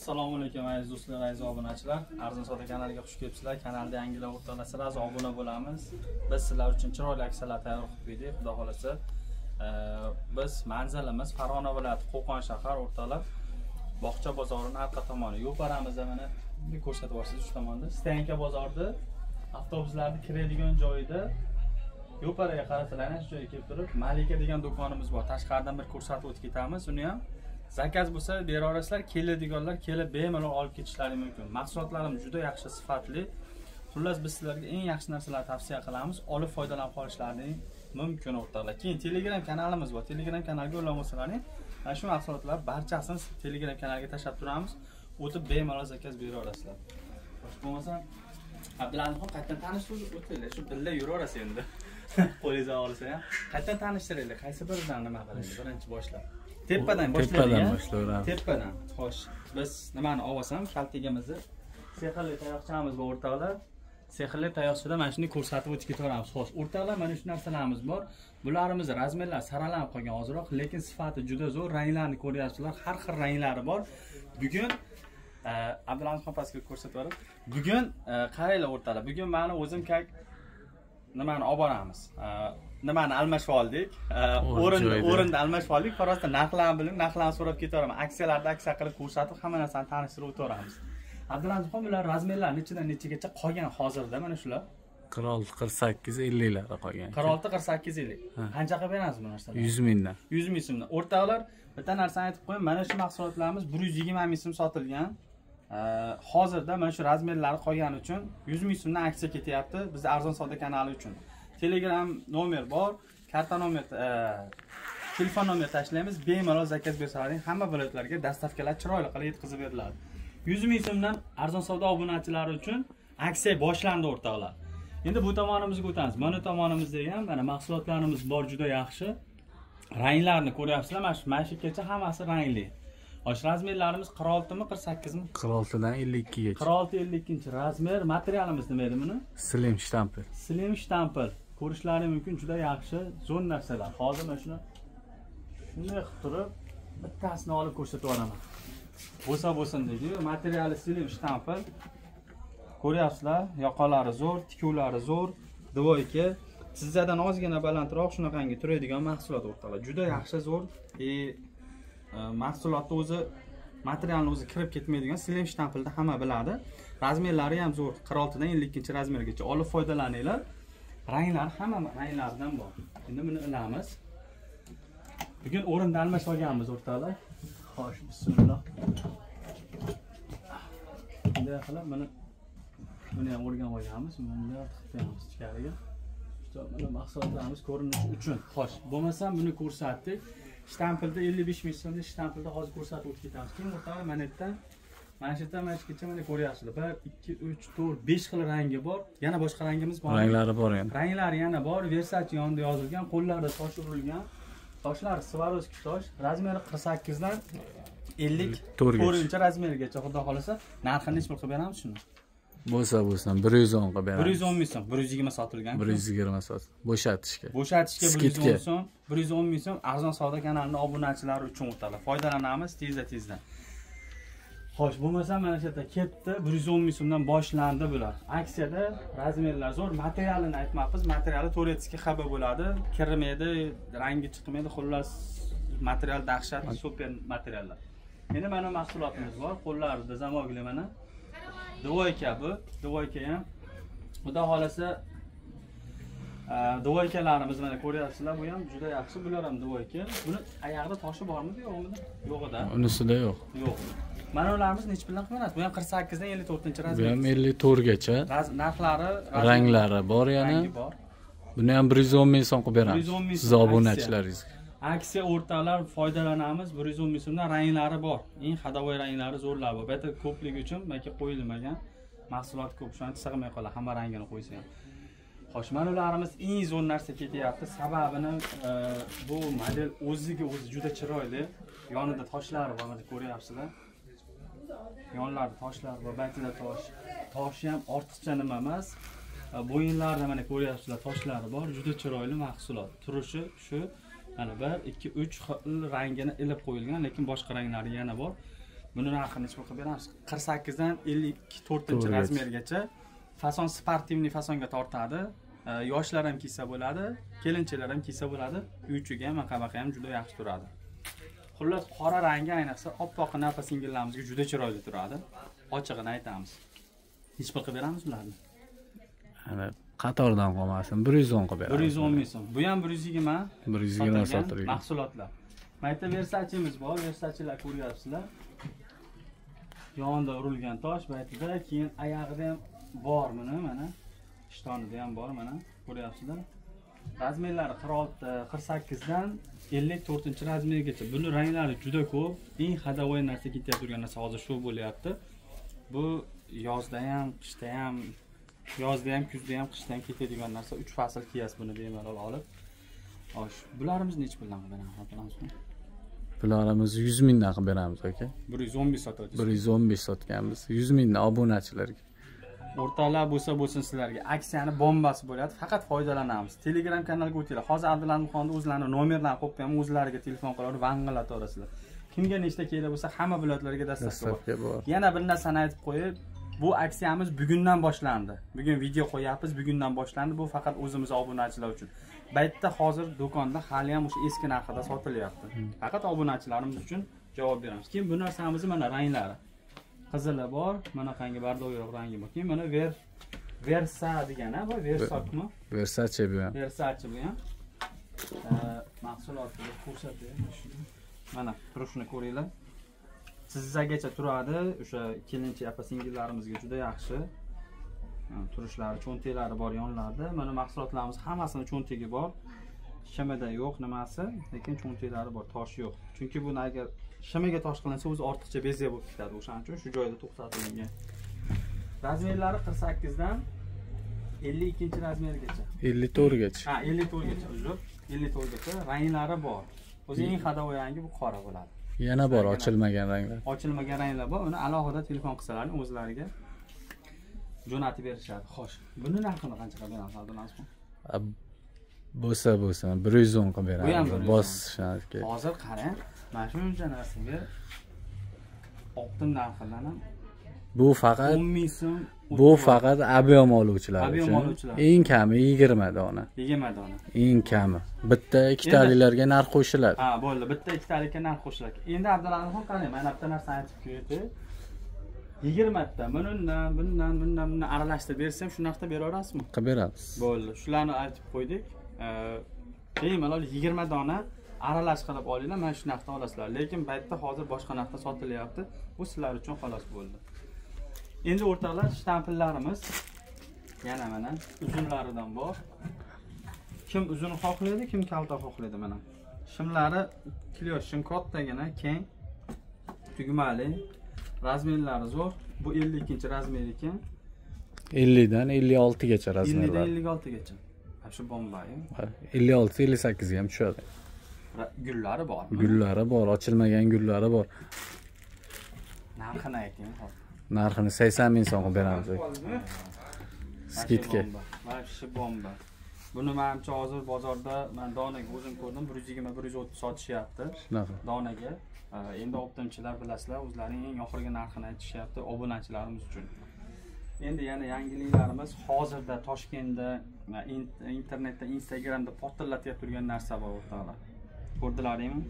Assalomu alaykum aziz do'stlar, aziz obunachilar. Arzon Savdo kanaliga xush kelibsizlar. Kanalda yangilar o'rtoqlasizlar, obuna bo'lamiz. Biz sizlar uchun chiroyli aksiyalar tayyor qilib berdik. Xudo xolasa, biz manzilimiz Farg'ona viloyati Qo'qon shahar o'rtoqlar. Bog'cha bozorining orqa tomoni. Yo'paramizda mana bir ko'rsatib borsiz uch tomonda. Stanka bozorida avtobuslarning kiradigan joyida Yo'paraga qaratilgan shu joyga kelib turib, Malika degan do'konimiz bor. Tashqaridan bir ko'rsatib o'tib ketamiz. Uni ham zakaz bo'lsa bera olasizlar, keladiganlar kelib bemalol olib ketishlari mumkin. Mahsulotlarimiz juda yaxshi, sifatli. Xullas biz sizlarga eng yaxshi narsalarni tavsiya qilamiz, olib foydalanib qolishlaring mumkin o'rtoqlar. Keyin Telegram kanalimiz bor. Telegram kanalga ulanmasalaring, mana shu mahsulotlar barchasini Telegram kanaliga tashlab turamiz. O'tib bemalol zakaz bera olasizlar. Xo'sh bo'lmasa, Abdulazizxon qayerdan tanishsiz o'tinglar, shu billa yuraverasiz endi. Qo'lingizga olsa ham. Qayerdan tanishtiraylik? Qaysi biridan nima qilaylik? Birinchi boshlab. Tepadan boshlayveramiz. Tepadan. Xo'sh, biz nimani olsam, kaltigimizni sehrli tayoqchamiz bor o'rtoqlar. Sehrli tayoqchada mana shuni ko'rsatib o'tib ketaveramiz. Xo'sh, o'rtoqlar, mana shu narsalarimiz bor. Bularimiz razmerlar saralanib qolgan hozirroq, lekin sifati juda zo'r. Ranglarni ko'ryapsizlar, har xil ranglari bor. Bugun Abdulazizxon pastga ko'rsatib berib. Bugun qaranglar o'rtoqlar. Bugun meni o'zim nimani olib boramiz. Nimani almashib oldik. O'rinda almashib oldik. Qarorda narxlarni bilib, narxlarni so'rab ketaveraman. Aksiyalarda aksiya qilib ko'rsatib, hamma narsani tanishtirib o'tiraveramiz. Abdulazizxon, bular razmerlar nechidan nechigacha qolgan hozirda mana shular? 46-50 lar qolgan. 46-50. Qancha qilib berasiz bu narsalarni? 100 mingdan. 100 ming so'mdan. O'rtoqlar, bitta narsani aytib qo'ying. Mana shu mahsulotlarimiz 120 ming so'm sotilgan. Hozirda mana shu razmerlari qolgani uchun 100 ming so'mdan aksiya ketyapti bizning Arzon Savdo kanali uchun. Telegram nomer bor, karta nomer, telefon nomer tashlaymiz. Bemalol zakaz bersalaring, hamma viloyatlarga dastavkalar chiroyli qilib yetkazib beriladi. 100 ming so'mdan Arzon Savdo obunachilari uchun aksiya boshlandi o'rtoqlar. Endi bu tomonimizga o'tamiz. Mana tomonimizda ham mana mahsulotlarimiz bor, juda yaxshi. Ranglarni ko'ryapsizlar, mana shu kecha hammasi rangli. Xo'sh, razmerlarimiz 46 mi, 48 mi? 46 dan 52 gacha. 46-52 razmer. Materialimiz nima edi buni? Slim shtampel. Slim shtampel. Ko'rishlari mumkin, juda yaxshi, zo'r narsalar. Hozir mana shuni shunday qilib turib, bittasini olib ko'rsatib o'raman. Bo'lsa-bo'lsin deydi-yu, materiali slim shtampel. Ko'ryapsizlar, yoqalari zo'r, tikuvlari zo'r, dvoyka. Sizlardan ozgina balandroq shunaqangi turadigan mahsulot o'rtoqlar. Juda yaxshi, zo'r. Mahsulotni o'zi, materialni o'zi kirib ketmaydigan slim shtampelda hamma biladi. Razmerlari ham zo'r, 46 dan 52 razmergacha olib foydalaninglar. Ranglar hamma ranglaridan bor. Endi buni ilamiz. Bugun o'rinda almashib olganmiz o'rtoqlar. Xo'sh, bismillah. Bunday qilib buni ham o'rgan olganmiz. Buni tiqib ichkariga. Mana mahsulotlarimiz ko'rinishi uchun. Xo'sh, bo'lmasam buni ko'rsatdik. Shtampelda 55 ming so'mda shtampelda hozir ko'rsatib o'tib ketamiz. Keyin o'rtoqlar, mana bu yerdan mana shu yerdan mana shugacha mana ko'ryapsizlar. 1, 2, 3, 4, 5 xil rangi bor. Yana boshqa rangimiz bor. Ranglari bor yana. Ranglari yana bor. Versace yonida yozilgan, qo'llarida tosh urilgan. Toshlar Swarovski tosh. Razmeri 48 dan 54 razmergacha, xudo xolasa. Narxini necha pul qilib beramiz shuni? Bo'lsa 110 qilib beramiz. 110 ming so'm, 120 sotilgan. 120 sotilgan. Bo'shatishga 110 so'm, 110 ming so'm Arzon Savdo kanalining obunachilari uchun o'tadi. Foydalanamiz tezda. Xo'sh, bo'lmasa mana shu yerda ketdi, 110 ming so'mdan boshlandi bular. Aksiyada razmerlar zo'r, materialini aytmoqmiz. Materiali Toretskiy xaba bo'ladi, kirmaydi, rangi chiqmaydi, xullas material dahshat, super materiallar. Endi mana mahsulotimiz bor, qo'llarida zamogli mana. Dvoyka bu, dvoyka ham. Xudo xolasa dvoykalarimiz mana ko'ryapsizlar, bu ham juda yaxshi, bular ham dvoyka. Buni oyog'ida toshi bormi, yo'qmi? Yo'q-da. Unisida yo'q. Yo'q. Mana ularimiz necha puldan qilinadi? Bu ham 48 dan 54 razmer. Bu ham 54 gacha. Narxlari, ranglari bor yana. Buni ham 110 ming so'm qilib beramiz. Siz obunachilaringizga. Aksiya o'rtoqlar, foydalanamiz. 110 ming so'mdan ranglari bor. Eng xadovoy ranglari zo'rlar bor. Bu yerda ko'pligi uchun maka qo'yilmagan. Mahsulot ko'p, shuni sig'may qoladi, hamma rangini qo'ysa ham. Xo'sh, mana ularimiz eng zo'r narsa ketyapti. Sababini bu model o'ziga o'zi juda chiroyli. Yonida toshlari bor, mana ko'ryapsizlar. Yonlarida toshlar bor, batida tosh. Toshi ham ortiqcha nima emas. Bo'yinlarida mana ko'ryapsizlar, toshlari bor. Juda chiroyli mahsulot. Turishi shu. Mana 1, 2, 3 xil rangini ilib qo'yilgan, lekin boshqa ranglari yana bor. Buni narxini necha qilib beramiz? 48 dan 54-razmergacha. Fason sportivniy fasonga tortadi. Yoshlar ham kiysa bo'ladi, kelinchalar ham kiysa bo'ladi. Uy ichiga ham, qabaqa ham juda yaxshi turadi. Xullas, qora rangi ayniqsa oppoq napa singillarimizga juda chiroyli turadi. Ochig'ini aytamiz. Hech bir qilib beramiz ularni. Ana qatordan qolmasin, 110 qilib beramiz. 110 ming so'm. Bu ham 120. 120 sotilgan mahsulotlar. Mayta Versace'miz bor, Versace'lar ko'ryapsizlar. Yonida urilgan tosh baytida, keyin oyog'ida ham bor mana. Ishtonida ham bor mana. Ko'ryapsizlar. Razmerlari 46, 48 dan 54-razmergacha. Buni ranglari juda ko'p. Eng hadavoy narsa ketyapti turgan narsa hozir shu bo'lyapti. Bu yozda ham, qishda ham, kuzda ham, qishda ham ketadigan narsa. 3 fasl kiyasiz buni bemalol olib. Xo'sh, bularimiz necha puldan beramiz? Bularimiz 100 mingdan qilib beramiz aka. 115 sotamiz. 115 sotganmiz. 100 mingdan obunachilarga. O'rtalar bo'lsin sizlarga. Aksiyani bombasi bo'ladi, faqat foydalanamiz. Telegram kanalga o'tinglar. Hozir Abdulazimxonning o'zlarining nomerlarini qo'yib qo'yaman, o'zlariga telefon qilib vang'ilataverasizlar. Kimga nechta kerak bo'lsa, hamma viloyatlarga dastlabki bor. Yana bir narsani aytib qo'yib, bu aksiyamiz bugundan boshlandi. Bugun video qo'yapmiz, bugundan boshlandi. Bu faqat o'zimiz obunachilar uchun. Baytda hozir do'konda hali ham o'sha eski narxida sotilyapti. Faqat obunachilarimiz uchun javob beramiz. Keyin bu narsamizni mana ranglari. Qizili bor, mana qangi bardoyroq rangi bor. Keyin mana Versa degani, bu Versakmi? Versace bu ham. Versace bu ham. Mahsulotni ko'rsataylik. Mana turishini ko'ringlar. Sizzagacha turadi. O'sha kelincha apa singillarimizga juda yaxshi. Turishlari, cho'ntaklari bor yonlarida. Mana mahsulotlarimiz hammasini cho'ntagi bor. Shimida yo'q nimasi, lekin cho'ntaklari bor, tosh yo'q. Chunki buni agar shimiga tosh qilinsa, o'zi ortiqcha bezak bo'lib ketadi. O'shaning uchun shu joyda to'xtatilgan. Razmerlari 48 dan 52-razmergacha. 54 gacha. Ha, 54 gacha, uzr. 54 gacha. Ranglari bor. O'zi eng hadavoy rangi bu qora bo'ladi. Yana bor ochilmagan ranglar. Ochilmagan ranglar bor. Uni alohida telefon qilsalar o'zlariga jo'natib berishadi. Xo'sh, buni narxini qancha qilib beramiz, Abdulazimxon? Bo'lsa 110 qilib beramiz. Bosishadi. Hozir qarang, mana shuncha narsaga optim narxidan ham bu faqat 10 ming so'm. Bu faqat ob'yom oluvchilar uchun. Eng kami 20 dona. 20 dona. Eng kami. Bitta ikkitaliklarga narx qo'shiladi. Ha, bo'ldi. Bitta ikkitalikka narx qo'shiladi. Endi Abdulazimxon qarang, mana bitta narsa aytib qo'ydi. 20 ta bundan aralashtirib bersam, shu narxda beraverasizmi? Qilib beramiz. Bo'ldi. Shularni aytib qo'ydik. Bemalol 20 dona aralash qilib olinglar, mana shu narxda olasizlar. Lekin baytda hozir boshqa narxda sotilyapti. Bu sizlar uchun xolos bo'ldi. Endi o'rtoqlar, shtampillarimiz yana mana uzunlaridan bor. Kim uzun xohlaydi, kim kalta xohlaydi mana. Shimlari kilo shim kattagina, keng, tugmali, razmerlari zo'r. Bu 52-razmer ekan. 50 dan 56 gacha razmerlar. 50 dan 56 gacha. Shu bombayi. 56-58 ga ham tushadi. Gullari bor. Gullari bor, ochilmagan gullari bor. Narxini ayting hozir. Narxini 80 ming so'm qilib beramiz. Skidga. Mana shu bomba. Buni menimcha hozir bozorda men donaga o'zim ko'rdim, 120-130 sotishyapti. Shunaqa. Donaga. Endi optimchilar bilasizlar, o'zlarining eng oxirgi narxini aytishyapti obunachilarimiz uchun. Endi yana yangiliklarimiz hozirda Toshkentda, internetda, Instagramda portallatib turgan narsa bor o'rtoqlar. Ko'rdilaringmi?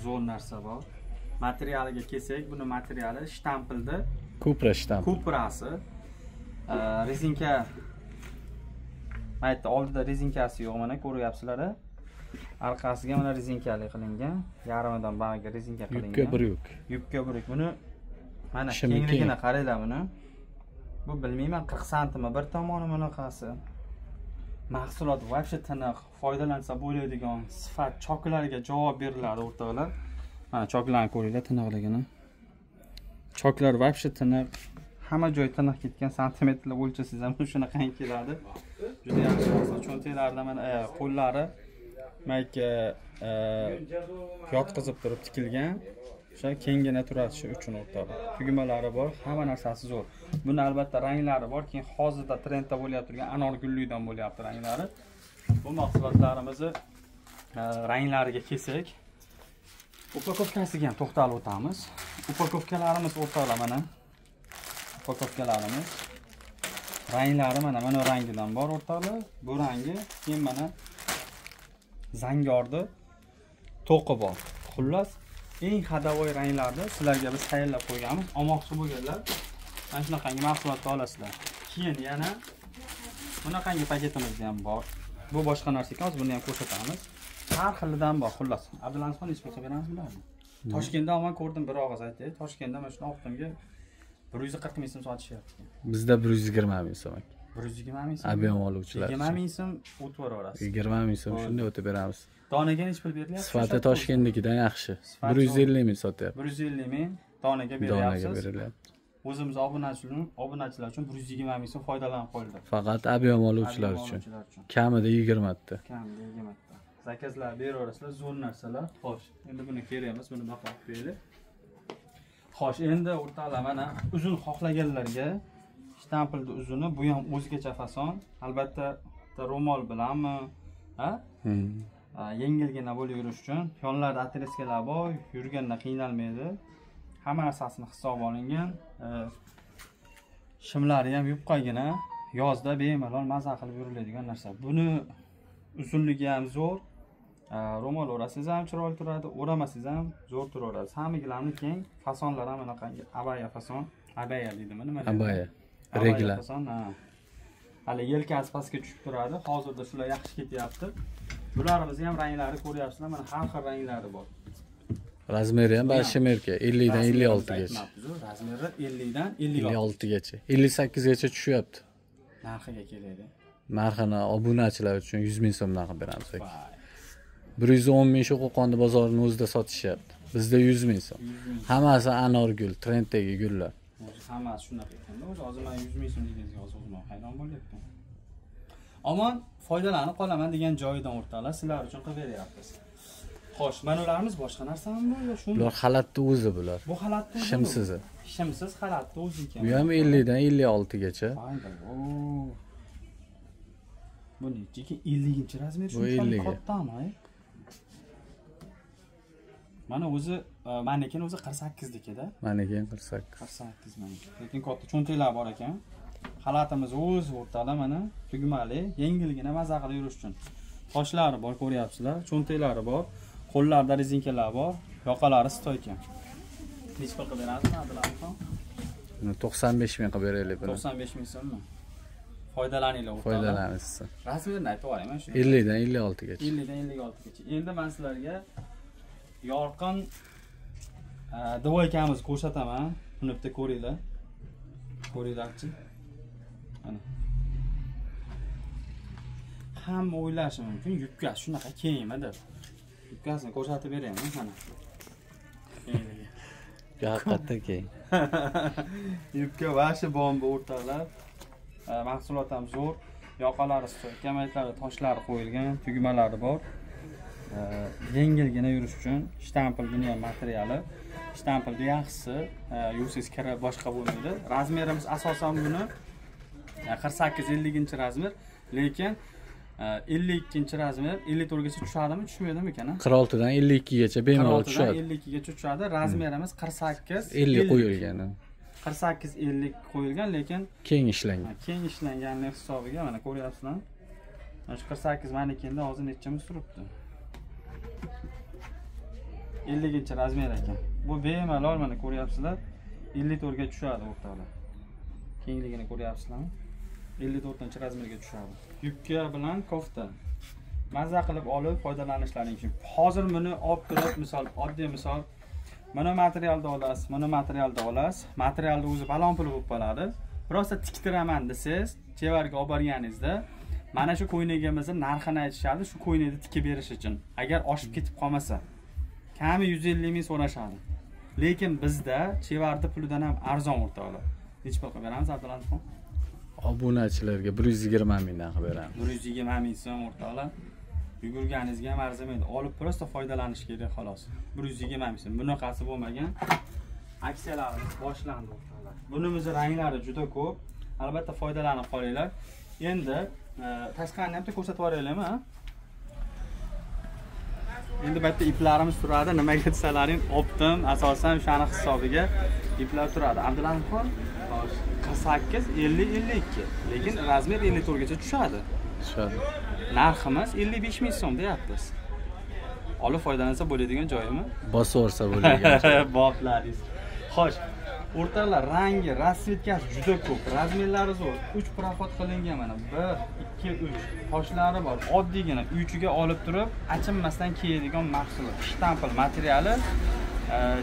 Zo'r narsa bor. Materialiga kelsak, buni materiali shtampilda. Kupra shtamp. Kuprasi. Rezinka. Maytda oldida rezinkasi yo'q, mana ko'ryapsizlar. Orqasiga mana rezinkali qilingan, yarimidan bag'iga rezinka qilingan. Yubka bir yuk. Yubka bir yuk. Buni mana kengligini qaranglar buni. Bu bilmayman 40 santimi bir tomoni bunaqasi. Mahsulot вообще tiniq, foydalansa bo'ladigan sifat choklariga javob beriladi o'rtoqlar. Mana choklarni ko'ringlar tiniqligini. Choklar вообще tiniq. Hamma joy tiniq ketgan, santimetrlar o'lchasangiz ham shunaqa keladi. Juda yaxshi mahsulot. Cho'ntaklarda mana qo'llari mayka yotqizib turib tikilgan. O'sha kengina turatishi uchun o'rtoqlar. Tugmalari bor, hamma narsasi zo'r. Buni albatta ranglari bor. Keyin hozirda trendda bo'layotgan turgan anor gullidan bo'lyapti ranglari. Bu mahsulotlarimizni ranglariga kelsak, Upakovkasiga ham to'xtalib o'tamiz. Upakovkalarimiz o'rtoqlar mana. Upakovkalarimiz ranglari mana rangidan bor o'rtoqlar. Bu rangi, keyin mana zangordi to'qi bor. Xullas, eng hadavoy ranglarni sizlarga biz tayyorlab qo'yganmiz. Olmoqchi bo'lganlar mana shunaqangi mahsulotni olasizlar. Keyin yana bunaqangi paketimiz ham bor. Bu boshqa narsa ekan, buni ham ko'rsatamiz. Har xilidan bor, xullas. Abdulazizxon hech bo'lsa beramiz bularni. Toshkentda men ko'rdim, bir og'iz aytdi. Toshkentda mana shuni optimga 140 ming so'm sotishyapti. Bizda 120 ming so'm. 120 ming so'm. Ob'em oluvchilar. 20 ming so'm o'tib borasiz. 20 ming so'm shunday o'tib beramiz. Donaga nech pul berilyapti? Sifati Toshkentnikidan yaxshi. 150 ming sotyapti. 150 ming donaga Donaga beryapsiz. berilyapti. O'zimiz obunachilar uchun 120 ming so'm foydalanib qo'yildi. Faqat ob'em oluvchilar uchun. Kamida 20 ta. Kamida 20 ta. Zakazlar beraverasizlar, zo'r narsalar. Xo'sh, endi buni kerakmas, buni baholab beraylik. Xo'sh, endi o'rtoqlar mana uzun xohlaganlarga shtampilni uzuni, bu ham o'zgacha fason. Albatta, ro'mol bilanmi, ha? Yengilgina bo'lib yurish uchun yonlarida atreskalar bor, yurganda qiynalmaydi. Hamma narsasini hisob olingan. Shimlari ham yupqagina, yozda bemalol maza qilib yuriladigan narsa. Buni uzunligi ham zo'r. Ro'mol o'rasangiz ham chiroyli turadi, o'ramasangiz ham zo'r turaveradi. Hammagilarni keng, fasonlar ham bunaqangi abaya fason, abaya deydimi, nima deydi? Abaya. Regla. Fason, ha. Hali yelkasi pastga tushib turadi. Hozirda shular yaxshi ketyapti. Bularimizni ham ranglari ko'ryapsizlar, mana har xil ranglari bor. Razmeri ham bashimerka 50 dan 56 gacha. Razmeri 50 dan 56 gacha. 58 gacha tushyapti. Narxiga keladi. Narxini obunachilar uchun 100 ming so'mdan qilib beramiz. 110 ming shu Qo'qonda bozorining o'zida sotishyapti. Bizda 100 ming so'm. Hammasi anorgul, trenddagi gullar. Hammasi shunaqa ekan. O'zi hozir men 100 ming so'm deganingizga o'zim hayron bo'lyapman. Omon foydalanib qolaman degan joyidan o'rtoqlar sizlar uchun qilib beryapmiz. Xo'sh, manalarimiz boshqa narsami bor yo shuni? Bular xalatni o'zi bular. Bu xalatni o'zi. Shimsiz. Shimsiz xalatni o'zi ekan. Bu ham 50 dan 56 gacha. Bu nechiki 50-razmer shunchalik kattami? Mana o'zi manikin o'zi 48 dekada. Manikin 48. 48 manikin. Lekin katta cho'ntaklar bor ekan. Xalatimiz o'z o'rtada mana tugmali, yengilgina maza qilib yurish uchun. Toshlari bor, ko'ryapsizlar, cho'ntaklari bor, qo'llarda rezinkalar bor, yoqalari stoykan. Nech pul qilib berasizmi, Abdulazizxon? 95 ming qilib beraylik buni. 95 ming so'mmi? Foydalaninglar o'rtoqlar. Foydalanasiz. Rasmini aytib o'raman mana shu. 50 dan 56 gacha. 50 dan 56 gacha. Endi men sizlarga yorqin dvoykamiz ko'rsataman. Buni bitta ko'ringlar. Ko'ringlarchi. Mana. Hamma o'ylashi mumkin, yubkasi shunaqa kengmi deb. Yubkasini ko'rsatib beraymi mana. Kengligi. Haqiqatda keng. Yubka vashi bomba o'rtoqlar. Mahsulot ham zo'r. Yoqalari kamaytlari, toshlari qo'yilgan, tugmalari bor. Yengilgina yurish uchun shtampil buni ham materiali. Shtampilni yaxshisi, yuvsiz kira boshqa bo'lmaydi. Razmerimiz asosan buni 48-50 razmer, lekin 52-razmer 54 gacha tushadimi, tushmaydimi ekan? 46 dan 52 gacha bemalol tushadi. 52 gacha tushadi. Razmerimiz 48-50 qo'yilgan. 48-50 qo'yilgan, lekin keng ishlangan. Keng ishlanganlik hisobiga mana ko'ryapsizlar. Mana shu 48 manikenda hozir nechamiz turibdi? 50-razmer ekan. Bu bemalol mana ko'ryapsizlar, 54 ga tushadi o'rtoqlar. Kengligini ko'ryapsizlarmi? 54-razmerga tushadi. Yubka bilan kofta. Maza qilib olib foydalanishlaring uchun. Hozir buni olib turib, misol, oddiy misol, mana materialda olasiz, mana materialda olasiz. Materialni o'zi balon puli bo'lib qoladi. Prosta tiktiraman desiz, chevarga olib borganingizda mana shu ko'ynagimizning narxini aytishadi, shu ko'ynakni tikib berish uchun. Agar oshib ketib qolmasa, kami 150 ming so'rashadi. Lekin bizda chevarni pulidan ham arzon o'rtoqlar. Nech pul qilib beramiz, Abdulazizxon? Obunachilarga 120 mingdan qilib beramiz. 120 ming so'm o'rtoqlar. Yugurganingizga ham arzimaydi. Olib prosta foydalanish kerak xolos. 120 ming so'm. Bunaqasi bo'lmagan. Aksiyalarimiz boshlandi o'rtoqlar. Bunimiz ranglari juda ko'p. Albatta foydalanib qolinglar. Endi tashqarini ham ko'rsatib yuboraylikmi? Endi bu yerda iplarimiz turadi. Nimaga desalaring, optim asosan o'shani hisobiga iplar turadi. Abdulazimxon 48 50 52, lekin razmer 54 gacha tushadi. Tushadi. Narximiz 55 ming so'm deyapmiz. Olib foydalansa bo'ladigan joyimi? Bosaversa bo'ladigan. Boplaringiz. Xo'sh, o'rtalar rangi, rasvetkasi juda ko'p, razmerlari zo'r. 3 profil qilingan mana 1, 2, 3. Toshlari bor. Oddiygina uychiga olib turib, achinmasdan kiyadigan mahsulot. Shtampl materiali,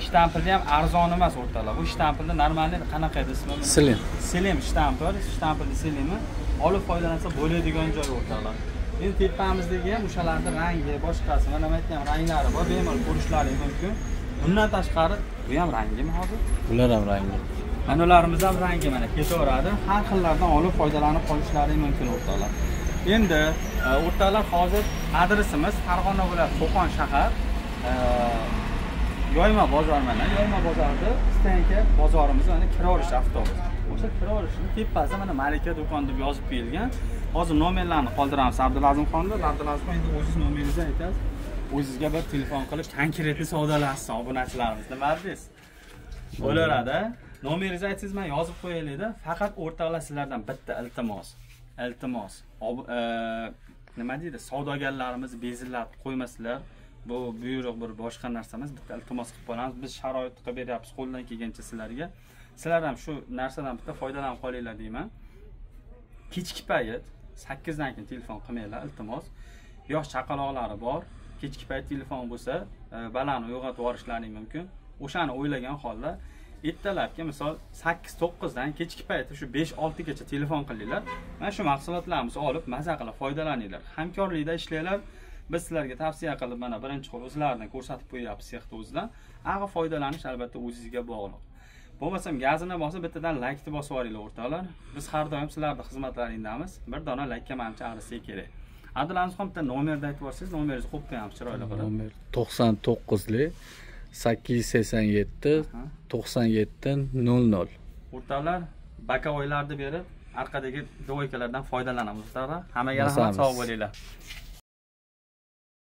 shtampli ham arzon emas o'rtalar. Bu shtampli normalniy qanaqa edi ismi? Slim. Slim shtampl, shtampli slimi. Olib foydalansa bo'ladigan joy o'rtalar. Endi tepamizdagi ham o'shalarning rangi, boshqasi, mana bu ham ranglari bor, bemalol ko'rishlaringiz mumkin. Bundan tashqari bu ham rangimi hozir? Ular ham rangi. Mana ularimiz ham rangi mana ketaveradi. Har xillardan olib foydalanib qolishlaringiz mumkin o'rtalar. Endi o'rtalar hozir adresimiz Farg'ona viloyati Qo'qon shahar. Yoyma bozor mana. Yoyma bozorda Stanka bozorimiz mana Kirorish avtobus. O'sha Kirorishning tepasida mana Malika do'kon deb yozib qo'yilgan. Hozir nomerlarni qoldiramiz Abdulazimxonda. Abdulazimxon endi o'zingiz nomeringizni aytasiz. O'zingizga bir telefon qilib konkretni savdolaysiz obunachilarimiz. Nima deysiz? Bo'laveradi. Nomeringizni aytsangiz men yozib qo'yaylik-da. Faqat o'rtoqlar sizlardan bitta iltimos. Nima deydi? Savdogarlarimiz bezillab qo'ymasizlar. Bu buyruq bir boshqa narsa emas. Bitta iltimos qilib qolamiz. Biz sharoit qilib beryapmiz qo'ldan kelgancha sizlarga. Sizlar ham shu narsadan bitta foydalanib qolinglar deyman. Kechki payt 8 dan keyin telefon qilmanglar, iltimos. Yosh chaqaloqlari bor. Kechki payt telefon bo'lsa, balani uyg'otib yuborishlaring mumkin. O'shani o'ylagan holda ertalabki misol 8-9 dan kechki payt shu 5-6 gacha telefon qilinglar. Mana shu mahsulotlarimizni olib maza qilib foydalaninglar. Hamkorlikda ishlanglar. Biz sizlarga tavsiya qilib mana birinchi qo'l o'zlaridan ko'rsatib qo'yapmiz sexda o'zidan. Ag'a foydalanish albatta o'zingizga bog'liq. Bo'lmasam gazini bosib bittadan like bosib yuboringlar o'rtoqlar. Biz har doim sizlarning xizmatlaringdamiz. Bir dona like manimcha ag'risi kerak. Abdulazimxon bitta nomerni aytib yuborsangiz, nomeringizni qo'yib qo'yamiz chiroyli qilib. Nomer 99li 887 97 00. O'rtoqlar, bakavoylarni berib, orqadagi dovoykalardan foydalanamiz o'rtoqlar. Hammaga rahmat, sog' bo'linglar.